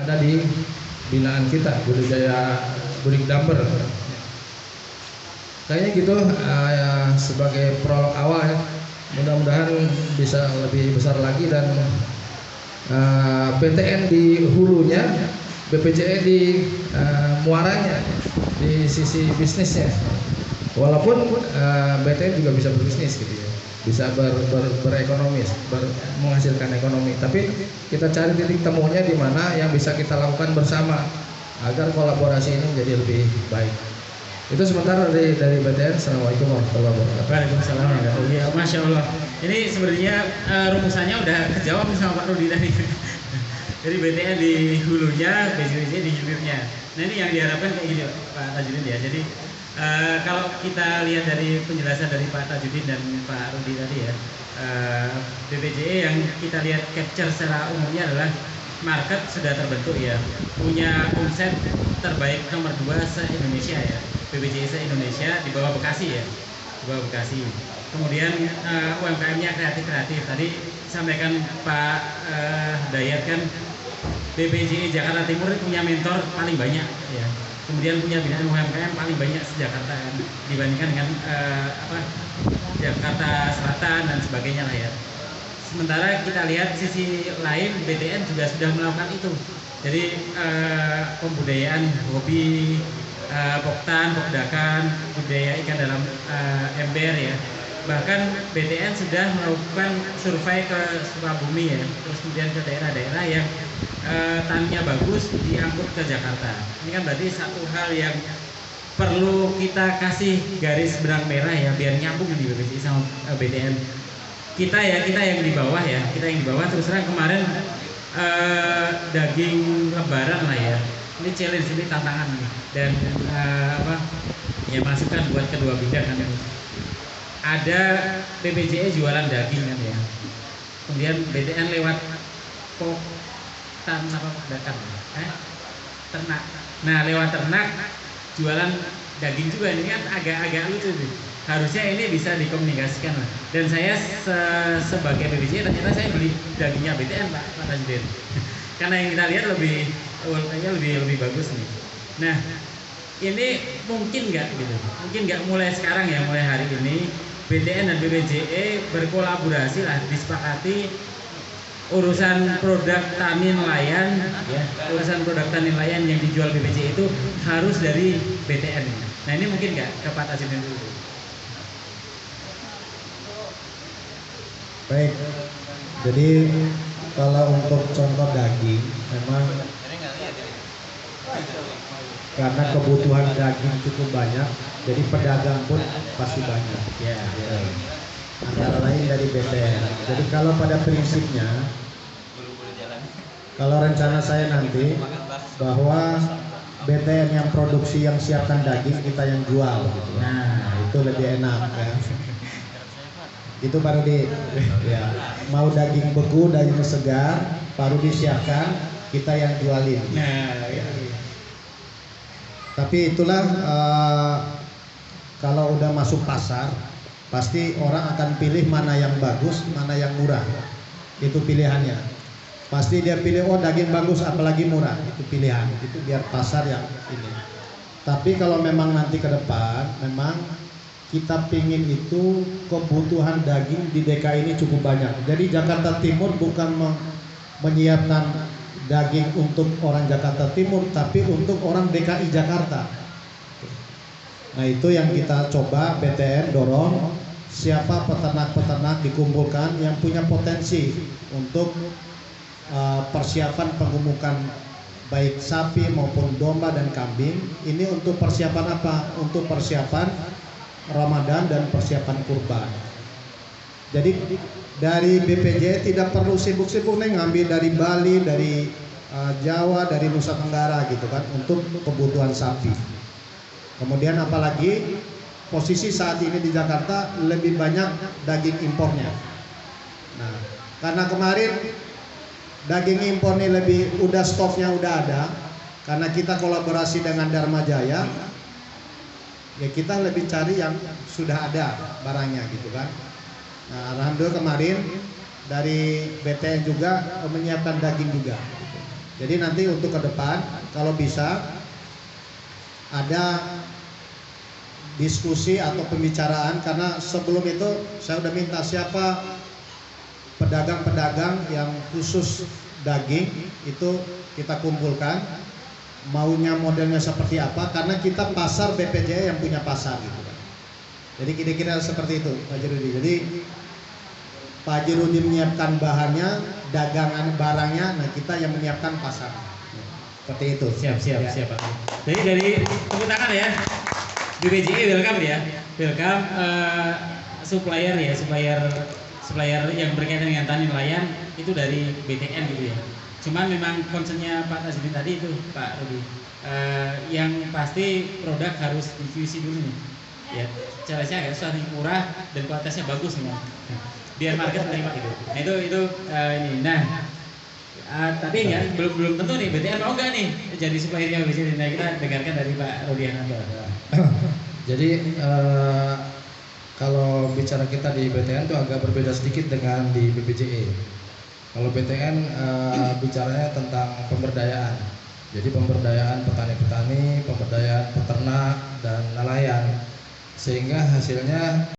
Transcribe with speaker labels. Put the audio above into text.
Speaker 1: ada di binaan kita, budidaya budik damper. Kayaknya gitu sebagai prolog awal ya. Mudah-mudahan bisa lebih besar lagi dan BTN di hulunya, BPJE di muaranya, di sisi bisnisnya. Walaupun BTN juga bisa berbisnis gitu ya, bisa berekonomi, menghasilkan ekonomi. Tapi kita cari titik temunya di mana yang bisa kita lakukan bersama agar kolaborasi ini menjadi lebih baik. Itu sementara dari BTN. Assalamualaikum warahmatullahi wabarakatuh.
Speaker 2: Waalaikumsalam. Oh iya, Masya Allah. Ini sebenarnya rumusannya udah kejawab sama Pak Rudi tadi. Jadi BTN di hulunya, BPJJ di hilirnya. Nah ini yang diharapkan kayak gini Pak Tajudin ya. Jadi kalau kita lihat dari penjelasan dari Pak Tajudin dan Pak Rudi tadi ya, BPJE yang kita lihat capture secara umumnya adalah market sudah terbentuk ya, punya omset terbaik nomor 2 se-Indonesia ya. BPJE se-Indonesia di bawah Bekasi ya, di bawah Bekasi. Kemudian UMKM-nya kreatif. Tadi sampaikan Pak Dayat kan, BPJE Jakarta Timur punya mentor paling banyak ya. Kemudian punya binaan UMKM paling banyak se-Jakarta kan, dibandingkan dengan Jakarta Selatan dan sebagainya lah ya. Sementara kita lihat sisi lain, BTN juga sudah melakukan itu. Jadi pembudayaan hobi, pokdakan, budaya ikan dalam ember ya. Bahkan BTN sudah melakukan survei ke Sukabumi ya, terus kemudian ke daerah-daerah yang taninya bagus diangkut ke Jakarta. Ini kan berarti satu hal yang perlu kita kasih garis benang merah ya, biar nyambung di BPJI sama BTN. Kita yang di bawah ya, terus terang kemarin daging lebaran lah ya. Ini challenge, ini tantangan nih. Dan ya masukan buat kedua bidang kan. Ada BPJE jualan daging kan ya. Kemudian BTN lewat ternak. Nah, lewat ternak jualan daging juga, ini kan agak lucu nih. Harusnya ini bisa dikomunikasikan lah. Dan saya sebagai BPJE ternyata saya beli dagingnya BTN Pak Tajudin. Karena yang kita lihat lebih bagus nih. Nah, ini mungkin nggak gitu? Mungkin nggak mulai sekarang ya, mulai hari ini BTN dan BPJE berkolaborasi lah, disepakati urusan produk tani nelayan ya, urusan produk tani nelayan yang dijual BPJE itu harus dari BTN. Nah ini mungkin nggak ke Pak Tajudin dulu.
Speaker 3: Baik, jadi kalau untuk contoh daging memang karena kebutuhan daging cukup banyak, jadi pedagang pun pasti banyak.
Speaker 2: Ya.
Speaker 3: Antara lain dari BTN. Jadi kalau pada prinsipnya, kalau rencana saya nanti bahwa BTN yang produksi, yang siapkan daging, kita yang jual. Gitu. Nah itu lebih enak ya. Itu baru ya, mau daging beku, daging segar, baru disiapkan, kita yang jualin.
Speaker 2: Nah, ya.
Speaker 3: Tapi itulah kalau udah masuk pasar, pasti orang akan pilih mana yang bagus, mana yang murah. Itu pilihannya. Pasti dia pilih, oh daging bagus apalagi murah. Itu pilihan. Itu biar pasar yang ini. Tapi kalau memang nanti ke depan, memang kita pingin itu kebutuhan daging di DKI ini cukup banyak. Jadi Jakarta Timur bukan menyiapkan daging untuk orang Jakarta Timur, tapi untuk orang DKI Jakarta. Nah itu yang kita coba BTN dorong, siapa peternak-peternak dikumpulkan yang punya potensi untuk persiapan pengemukan baik sapi maupun domba dan kambing. Ini untuk persiapan apa? Untuk persiapan Ramadan dan persiapan kurban. Jadi dari BPJE tidak perlu sibuk-sibuk nih ngambil dari Bali, dari Jawa, dari Nusa Tenggara gitu kan untuk kebutuhan sapi. Kemudian apalagi posisi saat ini di Jakarta lebih banyak daging impornya. Nah, karena kemarin daging impor ini udah stoknya udah ada, karena kita kolaborasi dengan Dharma Jaya. Ya kita lebih cari yang sudah ada barangnya gitu kan. Nah, alhamdulillah kemarin dari BTN juga menyiapkan daging juga. Jadi nanti untuk ke depan kalau bisa ada diskusi atau pembicaraan, karena sebelum itu saya udah minta siapa pedagang-pedagang yang khusus daging itu kita kumpulkan, maunya modelnya seperti apa, karena kita pasar BPJA yang punya pasar gitu kan. Jadi kira-kira seperti itu Pak Jirudi. Jadi Pak Jirudi menyiapkan bahannya, dagangan barangnya, nah kita yang menyiapkan pasar. Seperti itu.
Speaker 2: Siap
Speaker 3: Ya.
Speaker 2: Pak. Jadi dari tepuk tangan ya. BPJA welcome ya. Welcome supplier ya, supplier yang berkaitan dengan tani nelayan itu dari BTN gitu ya. Cuman memang concernnya Pak Tajudin tadi itu Pak Rudi, yang pasti produk harus di QC dulu nih. Ya, caranya agak susah nih, murah dan kualitasnya bagus nih, biar market menerima gitu. Nah itu ini. Nah, tapi ya belum tentu nih BTN mau nggak nih jadi suppliernya BPJA. Nah, kita dengarkan dari Pak Rudi Hananto.
Speaker 1: Jadi kalau bicara kita di BTN itu agak berbeda sedikit dengan di BPJA. Kalau BTN bicaranya tentang pemberdayaan. Jadi pemberdayaan petani-petani, pemberdayaan peternak dan nelayan, sehingga hasilnya